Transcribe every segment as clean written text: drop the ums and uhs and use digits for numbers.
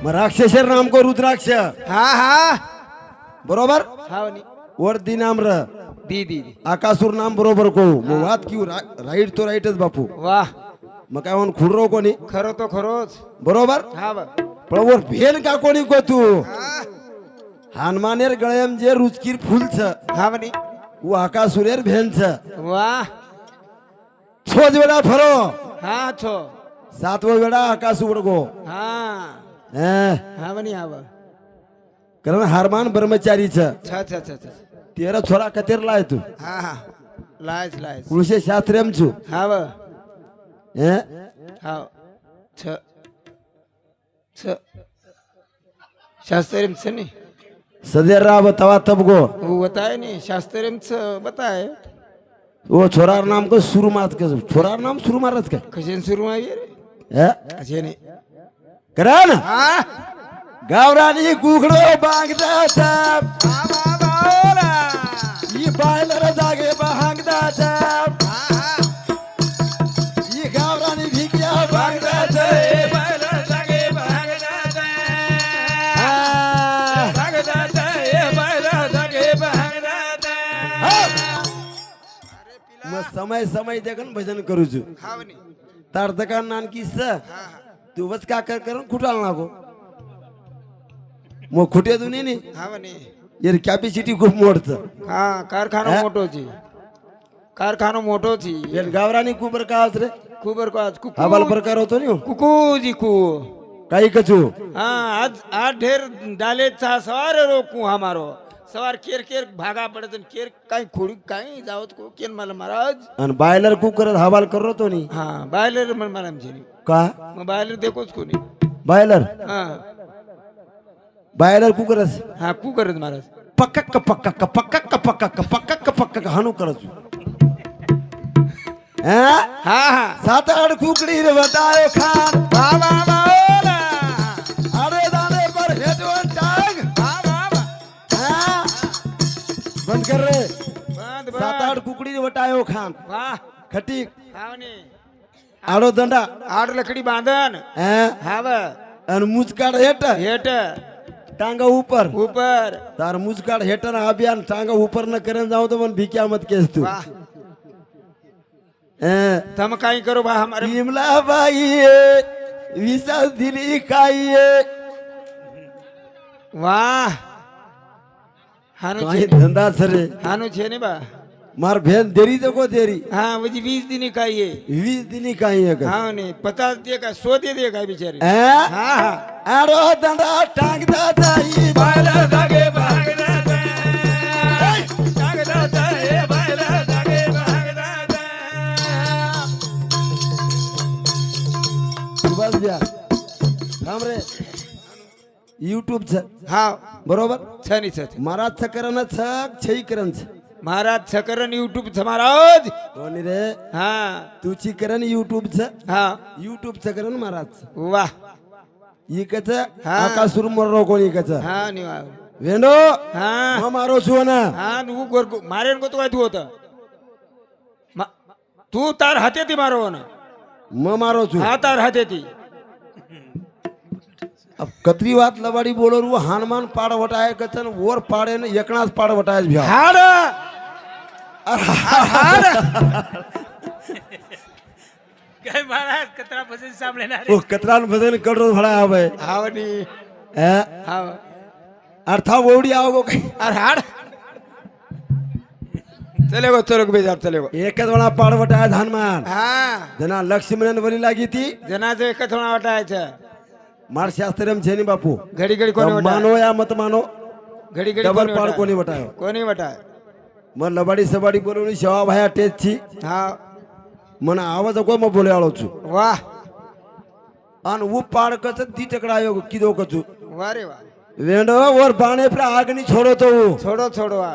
मग राक्षसेर नाम को रुद्राक्ष हा हा बरोबर हा वनी वरती नाम र दी दी आकासूर नाम बरोबर को मग वाद क्यू राईट तो राईटच बापू वाह मग काय म्हणून खुडरो कोणी खरो तो खरोच बरोबर हा ब पण वर भेन का कोणी को तू हनुमानेर गळयम जे रुचकीर फूल छ हा वनी वो आकासूरेर भेन छ वाह छोज वेळा फरो हा छो सातवा वेळा आकासूर गो हा हा वनी हा ब कारण हारमान ब्रह्मचारी छ छ छ छ छ तेरा छोरा कतेर लाय तू हा हा लायच लायच कृषी शास्त्रेम छु हा ब हे हा छ छ शास्त्रिम से नहीं सदेर राव तवा तब गो वो बताए नहीं शास्त्रिम से बताए वो छोरार नाम को सुरमात के छोरार नाम सुरमारच काय कशन सुरू आहे रे हे कशे नाही करा ना हा गावरानी कुकडो बांगदा साप ही बायलर जागे बांगदा साप ही गावरानी भिक्या बांगदा साप मग समय समय देखन भजन करू छु हावनी तार दका नान किस तू वच का कर खुटाल नाको मग खुटे दुनी नी हावनी यार कॅपॅसिटी खूप मोठच हा कारखानो मोठो છી कारखानो मोठो છી यार गावरानी कुबर का रे कुबर को आज कुकू आबाल प्रकार होतो नी कुकूजी कू काही कचू हाँ आज ढेर डाले था सवार रोकू हमारो सवार केर केर भागा पड़त केर काई खोड़ी काई जावत को केन मालूम महाराज आणि बायलर कु करत हवाल करो तो नी हाँ बायलर मन मालूम छे का मैं बायलर देखो को नहीं बायलर हाँ बायलर कु करस हाँ कू करत महाराज पक्का पक्का हानू करस हाँ हाँ हाँ सात आठ कुकड़ी रे बताओ खान वाह वाह वाह अरे दाने पर हेडवन टांग हाँ बंद कर रे बंद सात आठ कुकड़ी रे बताओ खान वाह खटी हावनी आडो दंडा आड़ लकड़ी बांधन हाँ हाव आणि मुजकाड हेट हेट टांगा ऊपर ऊपर तार मुजकाड हेटर अभियान टांगा ऊपर न करन जाऊ तो मन भिक्या मत केस तू वाह तम काई करो बा हमारे विमला बाई विसा दिली काई वाह हानु काही छे धंदा सरे हानु छे ने बा मार भेन देरी तो को देरी हाँ वही 20 दिन का ये 20 दिनी काही है का हाँ नहीं 50 दे का 100 दे का बेचारे हाँ हाँ हाँ आरो दंडा टांगदा जाई बाला जागे भागदा बस द्या थांब रे YouTube छ हाँ बरोबर छनी छत महाराज सकरन छक छई करन छ महाराज सकरन यूट्यूब छ महाराज कोणी रे हाँ तुची करन YouTube छ हाँ YouTube सकरन महाराज वाह ई कच हाँ. आकाशुर मरो कोणी कच हाँ नहीं वाह वेंडो हाँ म मारो छु ना हाँ नु गोर मारे को तो काय तू होता तू तार हाते ती मारो ना म मारो छु हाँ तार हाते ती अब कतरी बात लबाडी बोलो रू हनुमान पाड़ वटाए कचन वोर पाड़े ने एकनाथ पाड़ वटाए भ्या हार हार काय महाराज कतरा भजन सामने ना ओ कतरान भजन करो भड़ा आवे हावनी ए हाव अर्था वोडी आवगो काही अरे हार चलेगो बेजार चलेगो एकच वळा पाड़ वटाए हनुमान हाँ जना लक्ष्मणन वरी लागी ती जनाचे एक थोडा वाटायचं मार शास्त्रम छेनी बापू घडी घडी कोणी वटाय मानो या मत मानो घडी घडी डबल पाड़ कोणी वटायो कोणी वटाय म लबाडी सबाडी बोलवणी शेवा भाया टेच छी हाँ मन आवाज को म बोले आलो छु वाह अन वो पाड़ कच दी टकरायो किदो कछु वाह रे वाह वेंडो और बाणे पर आगनी छोड़ो तो वो छोड़ो छोड़ो आ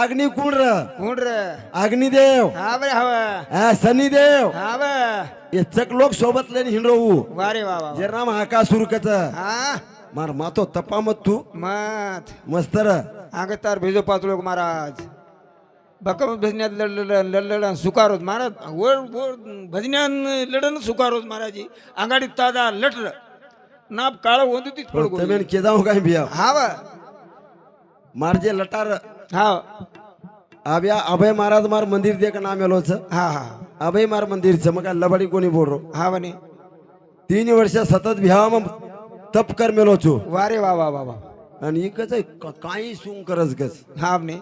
आग्नि कुंड र कौन रे अग्निदेव हाँ बे हवा हा शनिदेव हाँ बे ये चक लोक सोबत लेन हिंडो वाह रे वाह वाह जे नाम आकाशुर कच हाँ मार मातो तपा मत तू मत मस्तर आगे तार भेजो पाच लोक महाराज भक्कम भजन्यात लढलं सुकारोत महाराज वर वर भजन्यान लढन सुकारोत महाराजी अंगाडीत ताजा लटर નાપ કાળો ઓંધુથી જ પણ પડગો તમે કેદાવ કાંઈ ભી હા વા માર જે લટાર હા આવ્યા અભય મહારાજ માર મંદિર દેખ નામ એલો છે હા હા અભય માર મંદિર છે મકા લબડી કોની બોલો હા વની 3 વર્ષે સતત વિહામાં તપ કર મેલો છું વારે વાહ વાહ વાહ વાહ અને ઈ કહે છે કાંઈ શું કરસ ગસ હા ને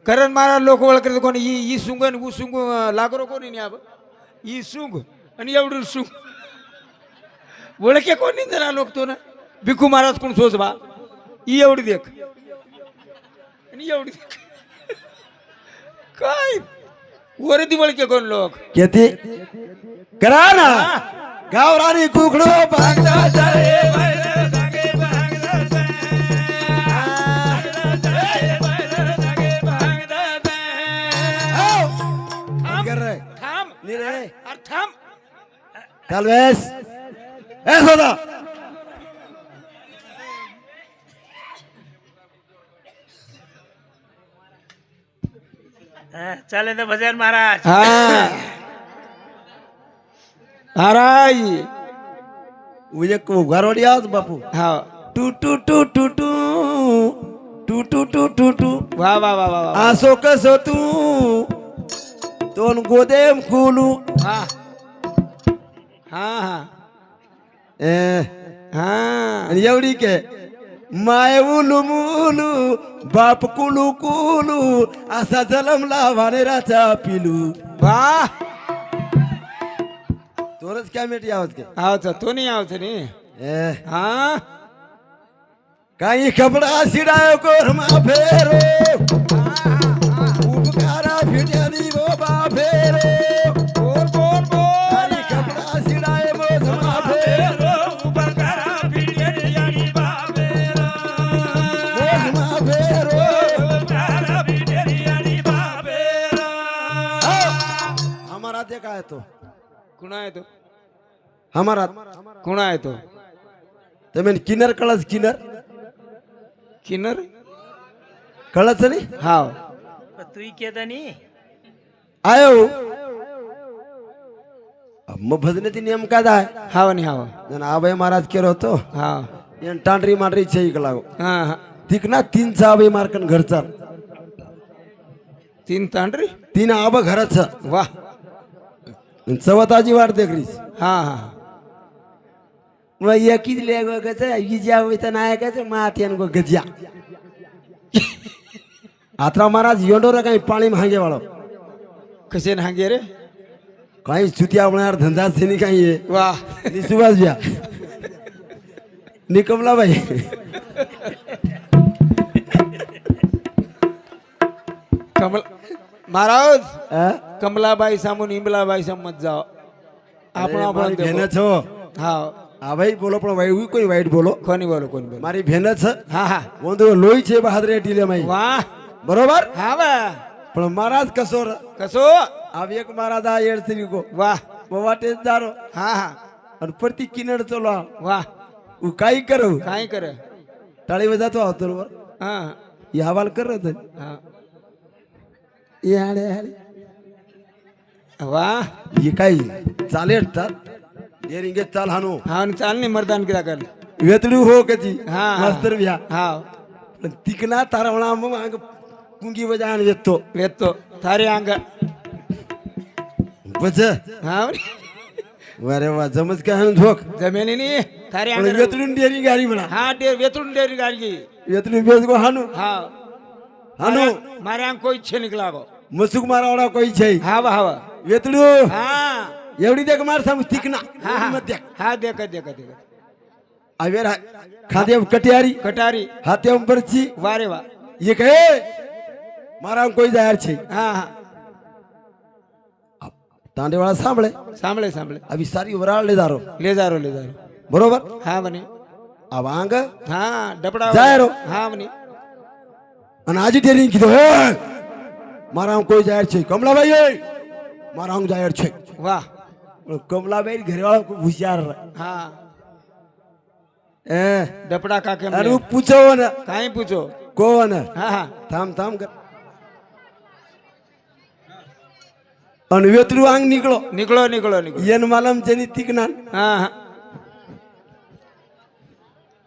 કરણ મારા લોકો વળ કરે કોને ઈ સુંગ ને હું સુંગ લાગરો કોની ને આબ ઈ સુંગ અને એવડું સુંગ ઓળખે કોની જરા લોક તો ને ભીખુ મહારાજ કોણ સોચવા ઈ એવડી દેખ અને એવડી દેખ કાઈ ઓરેથી વળકે કોણ લોક કેતી કરા ના ગાવરાની કુકડો ભાગતા જાય થામ ની રે અર થામ ચાલ વેસ એ સોદા હા, ચાલે તો ભજન મહારાજ હા હારાઈ ઉજે કો ગારોડી આવ બાપુ હા ટુ ટુ ટુ ટુ ટુ ટુ ટુ ટુ ટુ ટુ વાહ વાહ વાહ વાહ વાહ આસો કસો તું તોન ગોદેમ ખુલું હા હા હા એ હા અને એવડી કે માય ઉલુ મુલુ બાપ કુલુ કુલુ આસા જલમ લાવાને રાચા પીલું વાહ તોરસ ક્યાં મેટી આવત કે આવશે તો નહીં આવશે ને એ હા કાઈ કપડા સિડાયો કોરમાં ફેરો ઉપકારા ફીટ્યાની રોબા ફેરો બોલ બોલ બોલ કાઈ કપડા સિડાયો મોઢમાં ફેરો ઉપકારા પીડિયાની બાબેરો મોઢમાં ફેરો ઉપકારા પીડિયાની બાબેરો हमारा देखा है तो કુણા હે તો हमारा કુણા હે તો તમે કિનર કળશ કિનર કિન્નર કળશ છે ને હા તું કેતા નહીં આયો અમ્મ ભજને થી નિયમ કાદા હાવ ની હાવ અને આ ભાઈ મહારાજ કેરો તો હા એન ટાંડરી માંડરી છે ઈ લાગો હા હા તીકના 3 सा भाई मारकन घरचा तीन तांडरी 3 आब घराचा वाह चवताची वाट देखरीस हा हा मग एकीच लेग गच विजया होईता नायकाच माथ्यान गो गजिया आत्रा महाराज योंडोरा काही पाणी मागे वाळो कसे नांगे रे काही चुतिया आपणार धंदा सेनी काही आहे वाह नि सुभाष भ्या नि कमलाबाई कमल महाराज हा? कमलाबाई सामून इमलाबाई साम मत जाओ अरे, આપણો મારી પણ ભેન છો હા હા ભાઈ બોલો પણ ભાઈ કોઈ વાઈટ બોલો કોની બોલો કોની બોલો મારી ભેન છે હા હા વંદો લોહી છે બહાદરે ટીલે માઈ વાહ બરોબર હા વાહ પણ મહારાજ કસોર કસો આવ એક મહારાજ આ એડસરી કો વાહ બવાટે દારો હા હા અને પરતી કિનડ ચલો વાહ હું કાઈ કરું કાંઈ કરે તાળી વજાતો આવતો બર હા એ હવાલ કર તો હા એ હાડે હાડે વાહ એ કાઈ ચાલે તા એ रिंगे चाल हानो હા ને ચાલ ને મરદાન કીધા કર વેતડું હો કજી હા માસ્ટર ભ્યા હા પણ તીકના તારવણા માં કુંગી વજાન વેતો વેતો થારે આંગ બચ હા વારે વા જમજ કે હન ધોક જમેની ની થારે આંગ પણ વેતડું ડેરી ગાડી બના હા ડેર વેતું ડેરી ગાડી વેતડું બેસ કો હાનું હા હાનું મારે આંગ કોઈ છે નીકળાગો મસુક મારાવાળા કોઈ છે હા વાહ વાહ વેતડું હા એવડી દેખ માર સામ તીકના હા મત દેખ હા દેખ દેખ દેખ આવેર ખાદેવ કટિયારી કટારી હાથેમ પરચી વારે વાહ ये કહે મારા કોઈ જાહેર છે હા હા તાંડેવાળા સાંભળે સાંભળે સાંભળે આવી સારી વરાળ લેદારો લેજારો લેજારો બરોબર હા બની આ વાંગ હા ડબડા જાહેરો. હા બની અને આજે ટેરિંગ કીધો હે મારા કોઈ જાહેર છે કમલાબાઈ એ મારા જાહેર છે વાહ પણ કમલાબાઈ ઘરવાળો કોઈ હોશિયાર હા એ ડપડા કા કેમ અરે પૂછો ને કાંઈ પૂછો કોણ હા હા થામ થામ કર અને વેતરું આંગ નીકળો નીકળો નીકળો નીકળો યન માલમ જેની તીકના હા હા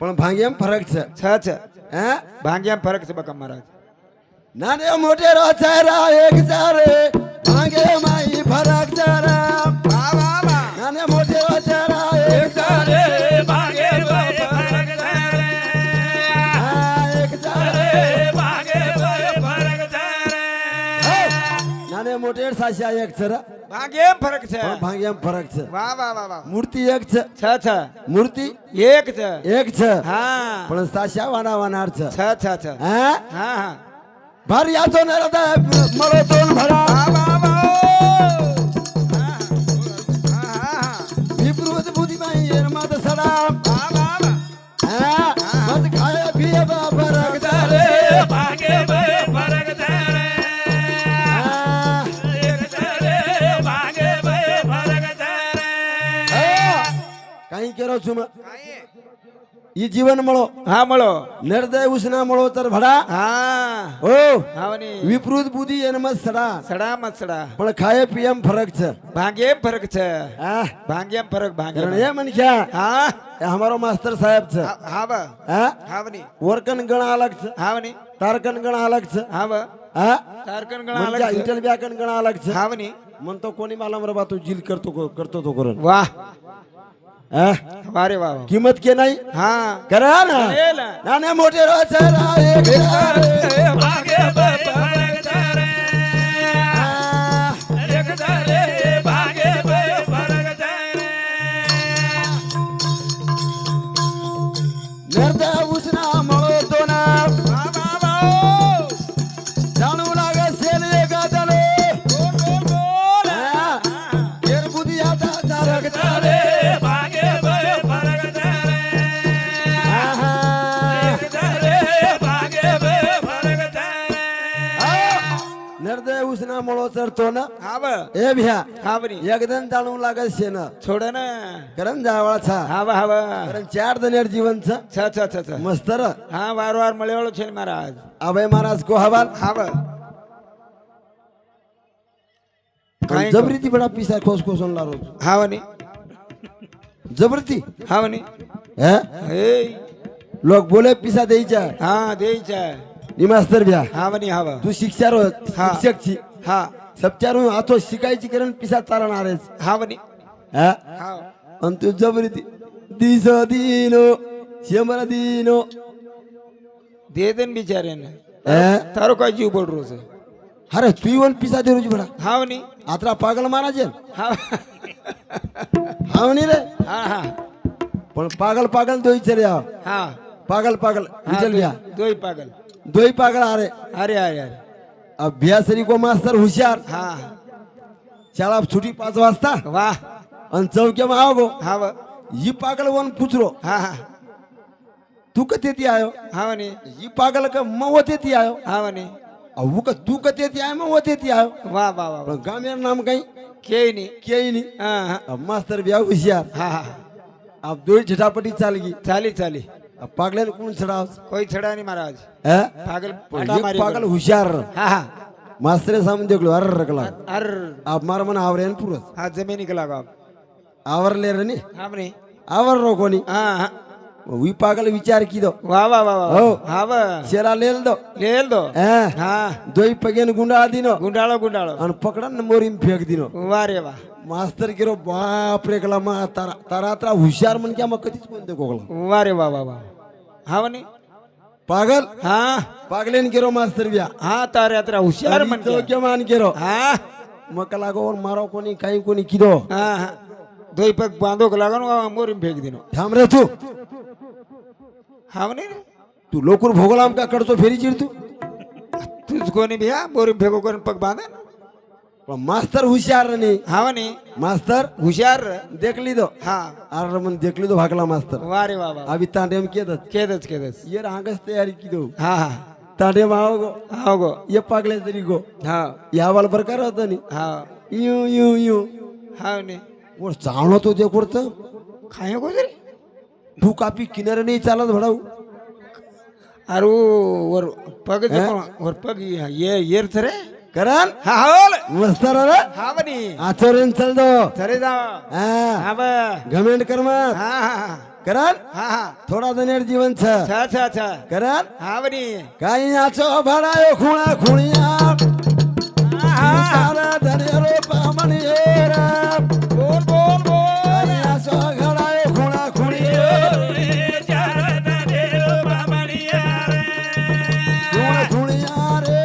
પણ ભાંગ્યામ ફરક છે છ છે હે ભાંગ્યામાં ફરક છે બકા મહારાજ નાને મોટેરો ચારા એક ચારે ભાંગે માઈ ફરક ચારા વાહ વાહ વાહ નાને મોટેરો ચારા એક ચારે ભાગે ભાઈ ફરક ચારે હા એક ચારે ભાગે ભાઈ ફરક ચારે નાને મોટેર સાસ્યા એક છે ભાંગ્યામાં ફરક છે પણ ભાંગ્યામ ફરક છે વાહ વાહ વાહ વાહ મૂર્તિ એક છે છ છે મૂર્તિ એક છે એક છે હા પણ સાસ્યા વાના વાનાર છે છ છ છ હા હા હા ભારી આતો ને રતા મળો તો ભરા વાહ વાહ વાહ હા હા હા વિપૃત બુદ્ધિ માં એરમાં તો સડા વાહ વાહ વાહ હા મત ખાય પીએ ફરક ચારે ભાગે ભાઈ ફરક ચારે હા એક ચારે ભાગે ભાઈ ફરક ચારે કઈ કેરો છું ઈ જીવન મળો હા મળો નિર્દય ઉસના મળો તર ભડા હા ઓ આવની વિપૃત બુદ્ધિ એનમાં સડા સડા મત સડા પણ ખાય પીએમ ફરક છે ભાંગ્યે ફરક છે હા ભાંગ્યામાં ફરક કારણ ભાંગ્યા એ મન ક્યાં હા એ અમારો માસ્ટર સાહેબ છે હાવ હા હાવની વર્કન ગણા અલગ છે હાવની તારકન ગણા અલગ છે હાવ હા તારકન ગણા અલગ છે ઇન્ટેલ વ્યાકન ગણા અલગ છે હાવની મન તો કોની માલમ રબા તું જીલ કરતો તો કરો વાહ હા વારે વાહ વાહ. કિંમત કે નહીં હા કરા ને કરેલા. નાને મોટે રો ચરા એક ચારે. ભાગે ભાઈ ફરક ચારે આ, એક ચારે ભાગે ભાઈ ફરક ચારે નર્દા ઉસના મળો તો ના વાહ વાહ વાહ જાણું લાગે સેલ એક આદલો બોલ બોલ બોલ હા કેર બુદ્ધિ આતા તારક ચારે ચારે ભાગે ભાઈ ફરક ચારે આહા. એક ચારે ભાગે ભાઈ ફરક ચારે નર્દે ઉસના મળો ચરતો ને હાવ એ ભ્યા હાવની એકદમ જાણું લાગે છે ને છોડે ને કરન જાવાળા છા હાવ હાવ કરન ચાર દનેર જીવન છે છ છ છ છ મસ્તર હા વાર વાર મળ્યો છે ને મહારાજ અભય મહારાજ કો હવાલ હાવ કાંઈ જબરીથી બડા પીસા ખોસ ખોસન લારો છું. હાવની જબરતી હાવની હે એ લોક બોલે પીસા દઈ જાય હા દે છે ઈ માસ્તર ભ્યા હાવની હાવ તું શિક્ષારો હા. શિક્ષક છી હા સબચારું હાથો શિકાય છે કરન પીસા તારણ આરે છે હાવની હે હાવ અન તું જબરીથી દીસો દીનો શેમર દીનો દે દે ને બિચારે ને હે તારો કઈ જીવ બોલ રહ્યો છે અરે તું ઈવન પીસા દેરું છું બડા હાવની આતરા પાગલ મારા છે ને? હાવ હાવ નહીં રે હા હા પણ પાગલ પાગલ દોઈ છે રે આ. હા પાગલ પાગલ વિચલ ભ્યા દોઈ પાગલ દોઈ પાગલ આરે અરે અરે અરે અભ્યાસરી કો માસ્તર હોશિયાર હા શાળા છૂટી 5 વાજતા વાહ અને ચૌક્યામાં આવો હાવ ઈ પાગલ વન પૂછરો હા હા તું કતેથી આયો હાવની ઈ પાગલ કે મ ઓતેથી આયો હાવની હું કે તું કતેથી આયો મ ઓતેથી આયો વાહ વાહ વાહ પણ ગામ્યાનું નામ કઈ કે નહીં કે નહીં હા હા આ માસ્તર વ્યા હોશિયાર હા હા આ દોઈ ઝટાપટી ચાલી ગઈ ચાલી ચાલી આ પાગલે કોણ ચડાવશે કોઈ છડા નહીં મહારાજ હે પાગલ પણ આટા એક મારી પાગલ હોશિયાર હા હા માસ્તરે સામે દેખલો અર રકલા અર આપ મારા મને આવરે ને પૂરો હા જમીન કલાક આપ આવર લે રે ની હાવની આવર રો કોની હા હા વી પાગલ વિચાર કીધો વાહ વાહ વાહ હો. વાહ હાવ શેરા લેલ દો લેલ દો હે હા દોઈ પગે ને ગુંડા દીનો ગુંડાળો ગુંડાળો અને પકડા ને મોરીમ ફેંક દીનો વાહ રે વાહ માસ્તર કેરો બાપ રે કલા માં તારા તારા તારા હોશિયાર મન ક્યાં માં કદી જ કોણ દેખો કલા વાહ રે વાહ વાહ વાહ હાવની પાગલ હા પાગલે ને કેરો માસ્તર વ્યા હા તારે અત્યારે હોશિયાર મન તો કે કે માન કેરો હા મકલા ગો મારો કોની કાઈ કોની કીધો હા હા ધોઈ પગ બાંધો કલાકનો મોરી ફેંક દીનો થામ રે તું હાવની તું લોકોર ભોગલામ કા કરતો ફેરી ચીડતું તું જ કોની ભ્યા મોરી ભેગો કરીને પગ બાંધે ને પણ માસ્તર હોશિયાર ની હાવની માસ્તર હોશિયાર દેખ લીધો હા આર મન દેખ લીધો ભાગલા માસ્તર વાહ રે વાહ વાહ આવી તાંડે એમ કે દત કેદસ કેદસ યાર આંગસ તૈયારી કીધો હા હા તાંડે માં આવો ગો આવગો ये पागले तरी गो હા या वाल प्रकार होता नहीं હા यूं यूं यूं હાવની वो चावलो तो देखो तो ખાયો કોજરી तू कापी किनारे नहीं चालत भड़ाऊ આરું ઓર પગ દેખો ઓર પગ યેર થરે करन હા હાલ मस्तर रे હાવની आचरण चल दो થરે જા हाँ હાવ घमेंड कर मत હા હા કરણ હા હા થોડા દનેર જીવન છે છ કરણ હા વળી કાઈ આછો ભરાયો ખૂણા ખૂણિયા સારા ધનેરો પામણિયા બોલ બોલ બોલ કાઈ આછો ઘડાયો ખૂણા ખૂણિયા ખૂણા ખૂણિયા રે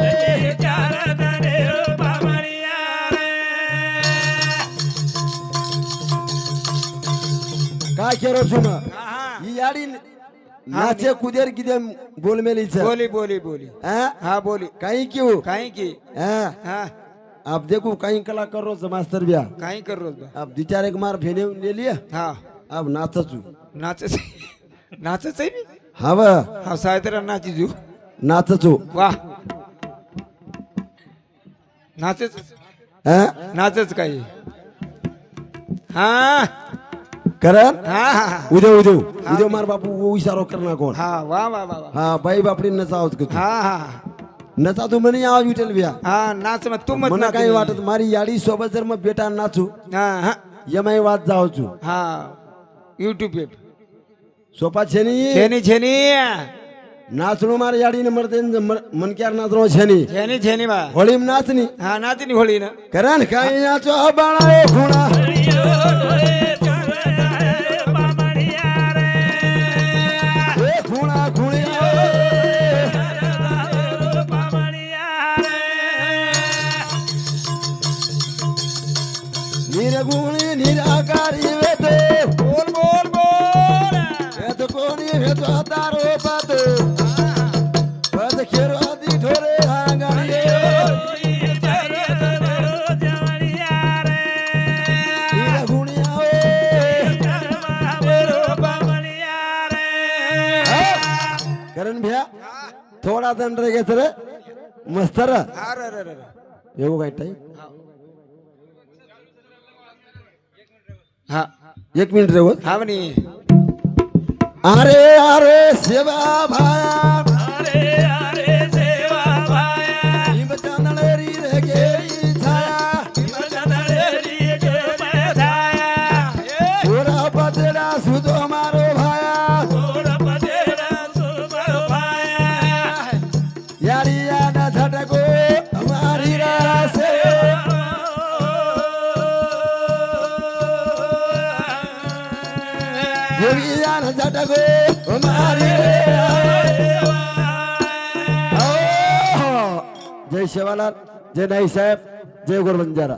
काय केरो છું હા હા ઈ યાડી નાચે કુદેર કીધે બોલ મેલી છે બોલી બોલી બોલી हैं હા બોલી कहीं क्यों કાઈ કી हैं હા आप देखो कहीं कला कर रो मास्टर भैया કાઈ કર રોજ બા आप दो चार एक मार फेने ले लिया હા अब नाचो छू નાચે છે નાચે છે બી हाँ वा હા સાયતરા નાચી જુ नाचो छू વાહ નાચે છે हैं નાચે છે કાઈ હા करण હા હા હા उदे उदे उदे मार बापू वो इशारो करना कौन હા વાહ વાહ વાહ વાહ. हाँ भाई बापड़ी नचाओ तो હા હા नचा तू मनी आव विठल भैया હા નાચમાં તું મત મને નાચ કઈ વાટત મારી યાડી સોબતર માં બેટા નાચું હા હા એમાંય વાત જાઉં છું હા યુટ્યુબ पे સોપા છે ની છેની નાચણું મારી યાડી ને મળતે મન ક્યાર નાચણો છે ની છેની બા હોળી માં નાચની હા નાચની હોળી ને કરણ કાઈ નાચો બાણાયો ખૂણા એ ખૂણા ખૂણિયા નિરગુણી નિરાકારી વેતો બોલ બોલ બોલ વેત કોની વેતો તારો પાતો પદ ખેરો દી ઢોરે આંગણીએ करण भैया थोड़ा दंड रह सर मस्त અરે એવું કઈ ટાઈમ હા 1 મિનિટ રહેવો હા બની अरे अरे सेवा भाया हिम चांदड़ेरी रह गई छाया पूरा बदला सुधो मारो भाया यारी याद झटको हमारी रासे देवी याद झटको हमारी जय सेवालाल जय नाई साहेब जय गोरबंजारा